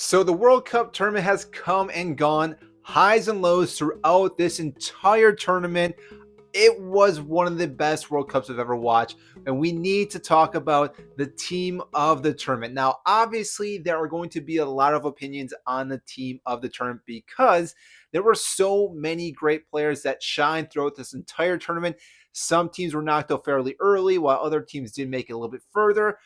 So the World Cup tournament has come and gone, highs and lows throughout this entire tournament. It was one of the best World Cups I've ever watched, and we need to talk about the team of the tournament. Now, obviously, there are going to be a lot of opinions on the team of the tournament because there were so many great players that shined throughout this entire tournament. Some teams were knocked out fairly early, while other teams did make it a little bit further.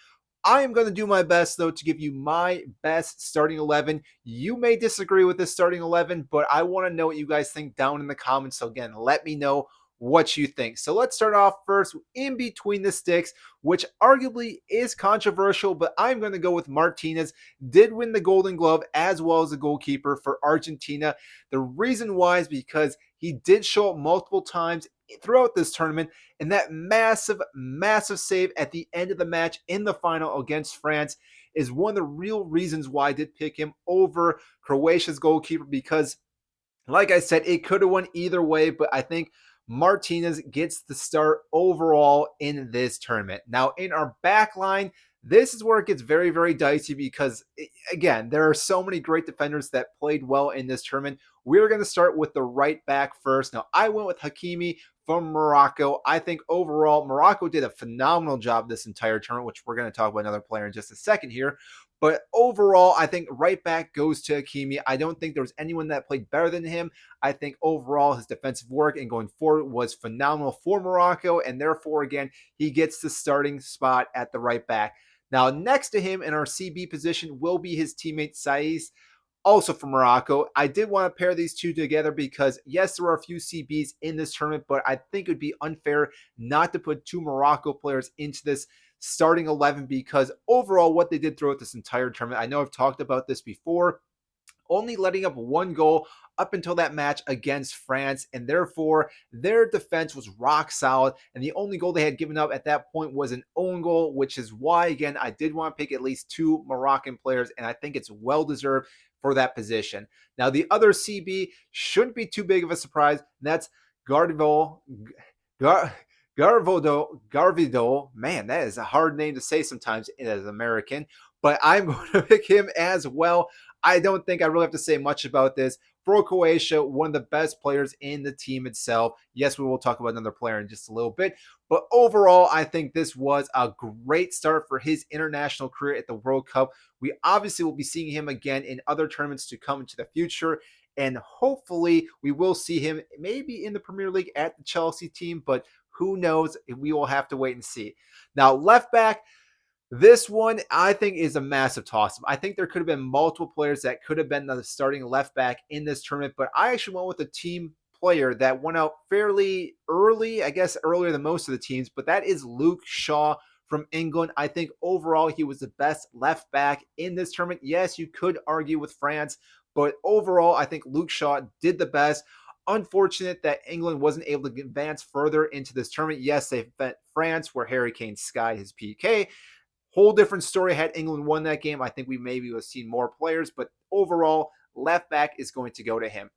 I am going to do my best, though, to give you my best starting 11. You may disagree with this starting 11, but I want to know what you guys think down in the comments. So, again, let me know what you think. So, let's start off first in between the sticks, which arguably is controversial, but I'm going to go with Martinez. Did win the Golden Glove as well as the goalkeeper for Argentina. The reason why is because he did show up multiple times throughout this tournament, and that massive save at the end of the match in the final against France is one of the real reasons why I did pick him over Croatia's goalkeeper, because like I said, it could have went either way, but I think Martinez gets the start overall in this tournament. Now, in our back line, this is where it gets very, very dicey because, again, there are so many great defenders that played well in this tournament. We're going to start with the right back first. Now, I went with Hakimi from Morocco. I think overall, Morocco did a phenomenal job this entire tournament, which we're going to talk about another player in just a second here. But overall, I think right back goes to Hakimi. I don't think there was anyone that played better than him. I think overall his defensive work and going forward was phenomenal for Morocco, and therefore, again, he gets the starting spot at the right back. Now, next to him in our CB position will be his teammate Saiz, also from Morocco. I did want to pair these two together because, yes, there are a few CBs in this tournament, but I think it would be unfair not to put two Morocco players into this starting 11 because overall what they did throughout this entire tournament, I know I've talked about this before, only letting up one goal up until that match against France, and therefore their defense was rock solid, and the only goal they had given up at that point was an own goal, which is why, again, I did want to pick at least two Moroccan players, and I think it's well deserved for that position. Now, the other CB shouldn't be too big of a surprise, and that's Gardivo. Gar- Garvido, man, that is a hard name to say sometimes as an American, but I'm going to pick him as well. I don't think I really have to say much about this. For Croatia, one of the best players in the team itself. Yes, we will talk about another player in just a little bit, but overall, I think this was a great start for his international career at the World Cup. We obviously will be seeing him again in other tournaments to come into the future, and hopefully we will see him maybe in the Premier League at the Chelsea team, but who knows? We will have to wait and see. Now, left back, this one I think is a massive toss-up. I think there could have been multiple players that could have been the starting left back in this tournament, but I actually went with a team player that went out fairly early, I guess earlier than most of the teams, but that is Luke Shaw from England. I think overall he was the best left back in this tournament. Yes, you could argue with France, but overall I think Luke Shaw did the best. Unfortunate that England wasn't able to advance further into this tournament. Yes, they bet France where Harry Kane skied his PK. Whole different story had England won that game. I think we maybe would have seen more players, but overall, left back is going to go to him.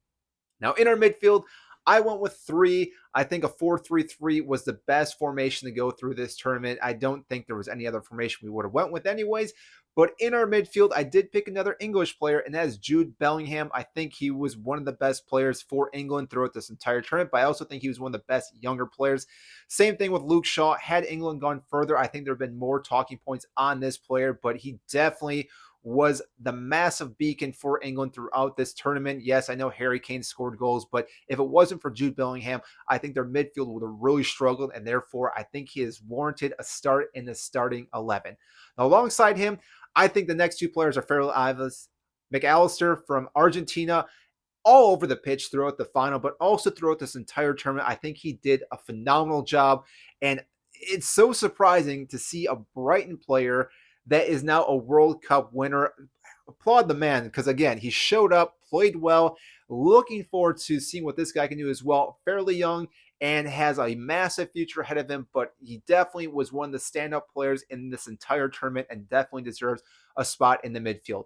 Now, in our midfield, I went with three. I think a 4-3-3 was the best formation to go through this tournament. I don't think there was any other formation we would have went with anyways. But in our midfield, I did pick another English player, and that is Jude Bellingham. I think he was one of the best players for England throughout this entire tournament, but I also think he was one of the best younger players. Same thing with Luke Shaw. Had England gone further, I think there have been more talking points on this player, but he definitely was the massive beacon for England throughout this tournament. Yes, I know Harry Kane scored goals, but if it wasn't for Jude Bellingham, I think their midfield would have really struggled, and therefore I think he is warranted a start in the starting 11. Now, alongside him, I think the next two players are fairly obvious. McAllister from Argentina, all over the pitch throughout the final, but also throughout this entire tournament. I think he did a phenomenal job, and it's so surprising to see a Brighton player that is now a World Cup winner. Applaud the man because, again, he showed up, played well. Looking forward to seeing what this guy can do as well. Fairly young and has a massive future ahead of him, but he definitely was one of the stand-up players in this entire tournament and definitely deserves a spot in the midfield.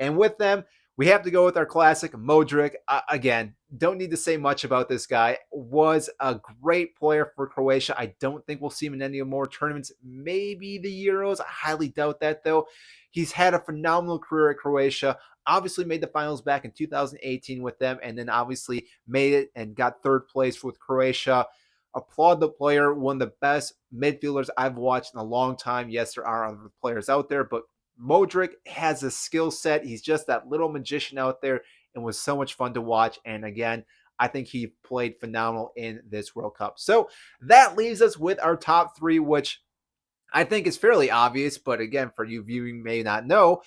And with them, we have to go with our classic Modric. Again, don't need to say much about this guy. Was a great player for Croatia. I don't think we'll see him in any more tournaments. Maybe the Euros. I highly doubt that, though. He's had a phenomenal career at Croatia. Obviously made the finals back in 2018 with them, and then obviously made it and got third place with Croatia. Applaud the player, one of the best midfielders I've watched in a long time. Yes, there are other players out there, but Modric has a skill set. He's just that little magician out there and was so much fun to watch. And again, I think he played phenomenal in this World Cup. So that leaves us with our top three, which I think is fairly obvious. But again, for you viewing may not know,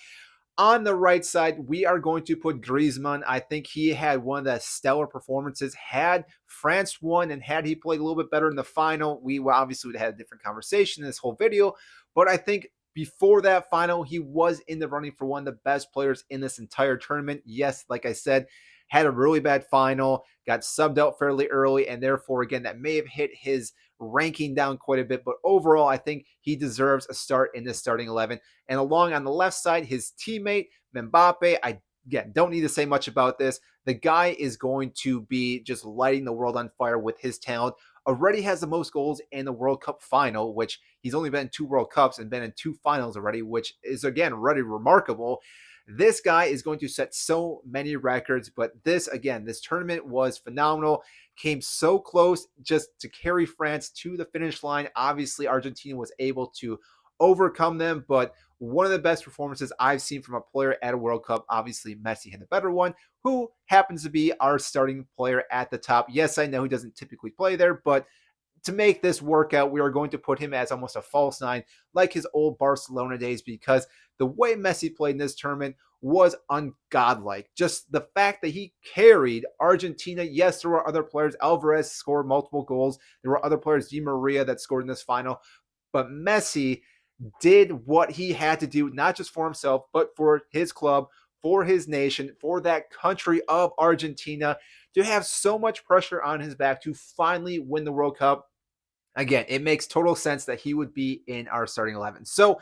on the right side, we are going to put Griezmann. I think he had one of the stellar performances. Had France won and had he played a little bit better in the final, we obviously would have had a different conversation in this whole video. But I think before that final, he was in the running for one of the best players in this entire tournament. Yes, like I said, had a really bad final, got subbed out fairly early, and therefore, again, that may have hit his ranking down quite a bit. But overall, I think he deserves a start in this starting 11. And along on the left side, his teammate, Mbappe, I again don't need to say much about this. The guy is going to be just lighting the world on fire with his talent. Already has the most goals in the World Cup final, which he's only been in 2 World Cups and been in 2 finals already, which is again really remarkable. This guy is going to set so many records, but this again, this tournament was phenomenal. Came so close just to carry France to the finish line. Obviously, Argentina was able to overcome them, but one of the best performances I've seen from a player at a World Cup. Obviously, Messi had the better one, who happens to be our starting player at the top. Yes, I know he doesn't typically play there, but to make this work out, we are going to put him as almost a false nine, like his old Barcelona days, because the way Messi played in this tournament was ungodlike. Just the fact that he carried Argentina. Yes, there were other players. Alvarez scored multiple goals. There were other players, Di Maria, that scored in this final. But Messi did what he had to do, not just for himself, but for his club, for his nation, for that country of Argentina, to have so much pressure on his back to finally win the World Cup. Again, it makes total sense that he would be in our starting 11. So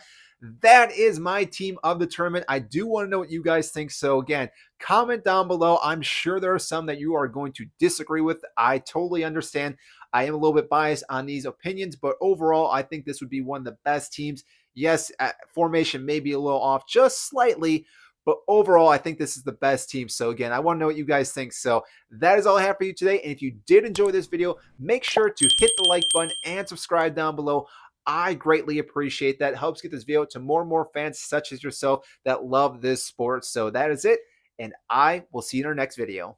that is my team of the tournament. I do want to know what you guys think. So again, comment down below. I'm sure there are some that you are going to disagree with. I totally understand. I am a little bit biased on these opinions, but overall, I think this would be one of the best teams. Yes, formation may be a little off just slightly, but overall, I think this is the best team. So again, I want to know what you guys think. So that is all I have for you today. And if you did enjoy this video, make sure to hit the like button and subscribe down below. I greatly appreciate that. It helps get this video to more and more fans such as yourself that love this sport. So that is it. And I will see you in our next video.